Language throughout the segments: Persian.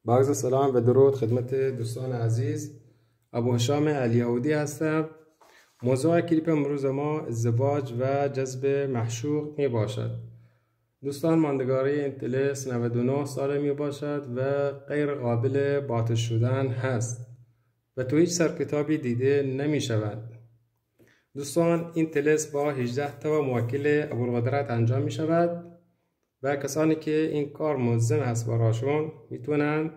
با عرض سلام و درود خدمت دوستان عزیز. ابو هشام الیهودی هستم. موضوع کلیپ امروز ما ازدواج و جذب معشوق می باشد. دوستان، ماندگاری اینتلس 99 ساله می باشد و غیر قابل باطل شدن هست و تو هیچ سرکتابی دیده نمی شود. دوستان، این تلس با 18 تا موکل ابوالقدرت انجام می شود و کسانی که این کار ملزم است براشون میتونن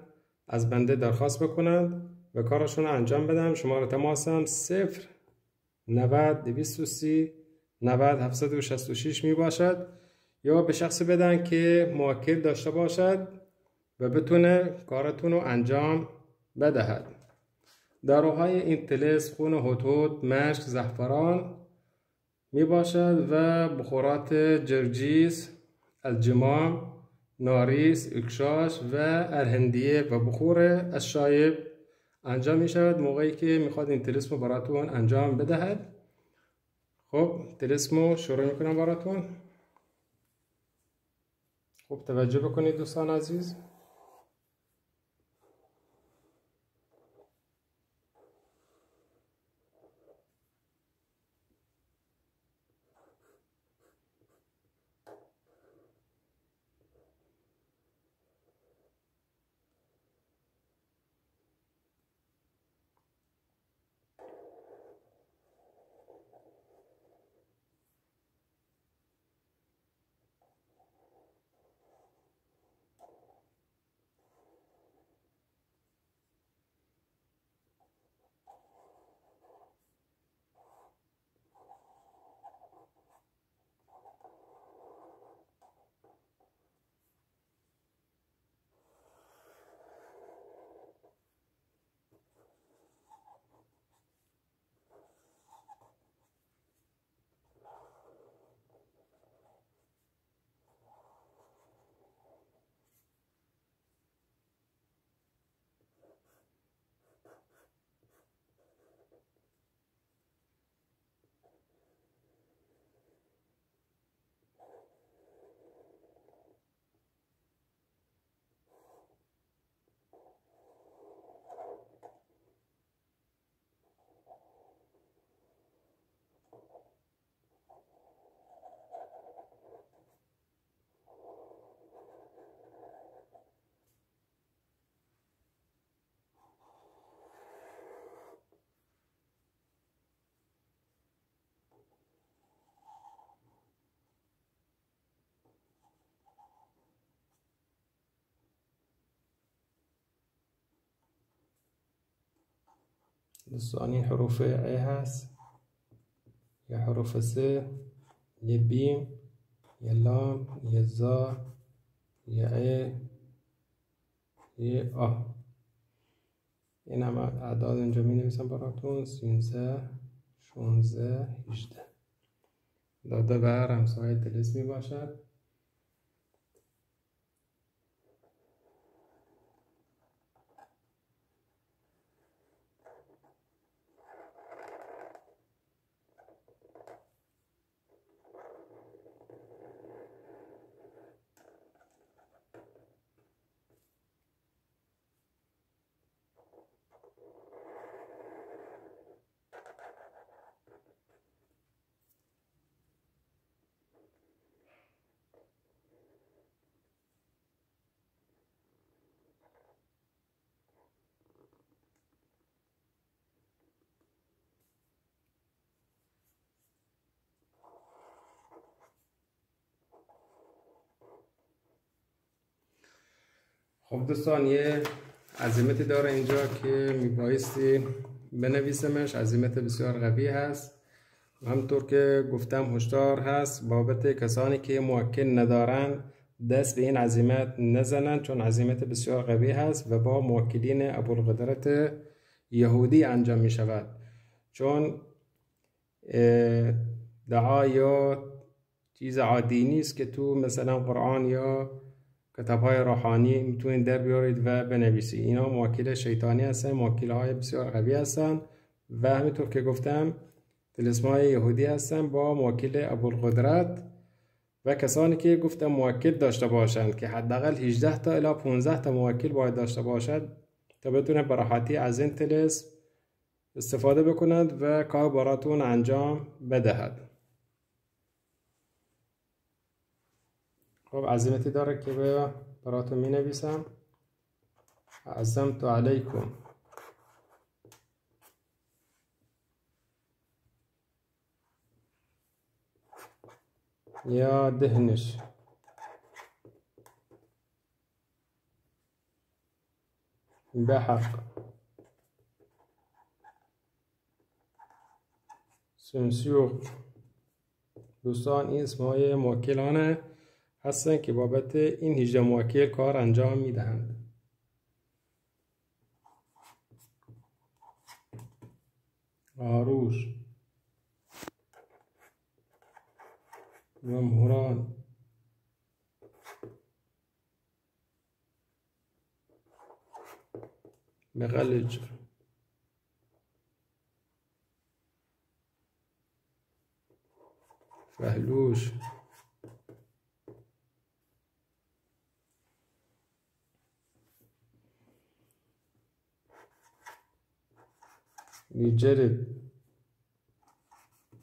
از بنده درخواست بکنند و کارشون انجام بدم. شماره تماسم 0-90-230-90-766 می باشد، یا به شخصی بدن که موکل داشته باشد و بتونه کارتون رو انجام بدهد. داروهای این تلس خون هدهد، مشک، زعفران می باشد و بخورات جرجیس، الجمام، ناریس، اکشاش و الهندیه و بخور الشایب انجام می شود موقعی که میخواد این تلسمو براتون انجام بدهد. خب تلسمو شروع میکنم براتون. خب توجه بکنید دوستان عزیز. دوستان، این حروف ای هست، یا حروف س، یه بیم، یه لام، یه زا، یه ای، یه آ. این همه اعداد اینجا می نویسم براتون: 13 16 18. داده بر همسایه تلس می باشد. خب دوستان، یه عزیمتی داره اینجا که میبایستی بنویسمش. عزیمت بسیار قوی هست. همطور که گفتم هشدار هست بابت کسانی که موکل ندارن دست به این عزیمت نزنن، چون عزیمت بسیار قوی هست و با موکلین ابوالقدرت یهودی انجام می شود. چون دعا یا چیز عادی نیست که تو مثلا قرآن یا کتاب‌های روحانی میتونید در بیارید و بنویسید. اینا موکل شیطانی هستن، موکل‌های بسیار قوی هستن و همینطور که گفتم طلسم‌های یهودی هستن با موکل ابوالقدرت و کسانی که گفتم موکل داشته باشند که حداقل 18 تا الی 15 تا موکل باید داشته باشد تا بتونه به راحتی از این طلسم استفاده بکنند و کار براتون انجام بدهد. خب عزیمتی داره که براتون می نویسم. عزمت علیکم یا دهنش بحق سمسیوق. دوستان این اسمهای موکلانه هستن که بابت این 18 موکل کار انجام میدهند. آروش و مهران مغلج فهلوش بجرب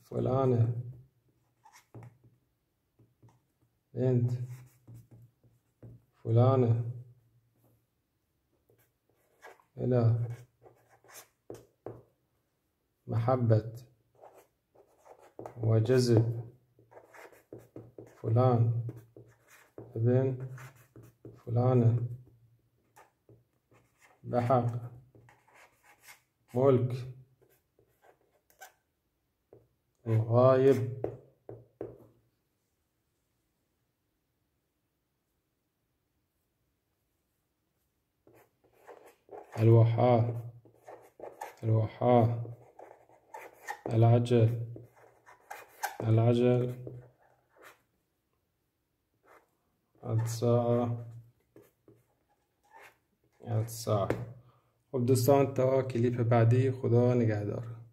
فلانة انت فلانة إلى محبة وجذب فلان ابن فلانة بحق ملك الغايب الوحاة العجل الساعة. خب دوستان تا کلیپ بعدی، خدا نگهدار.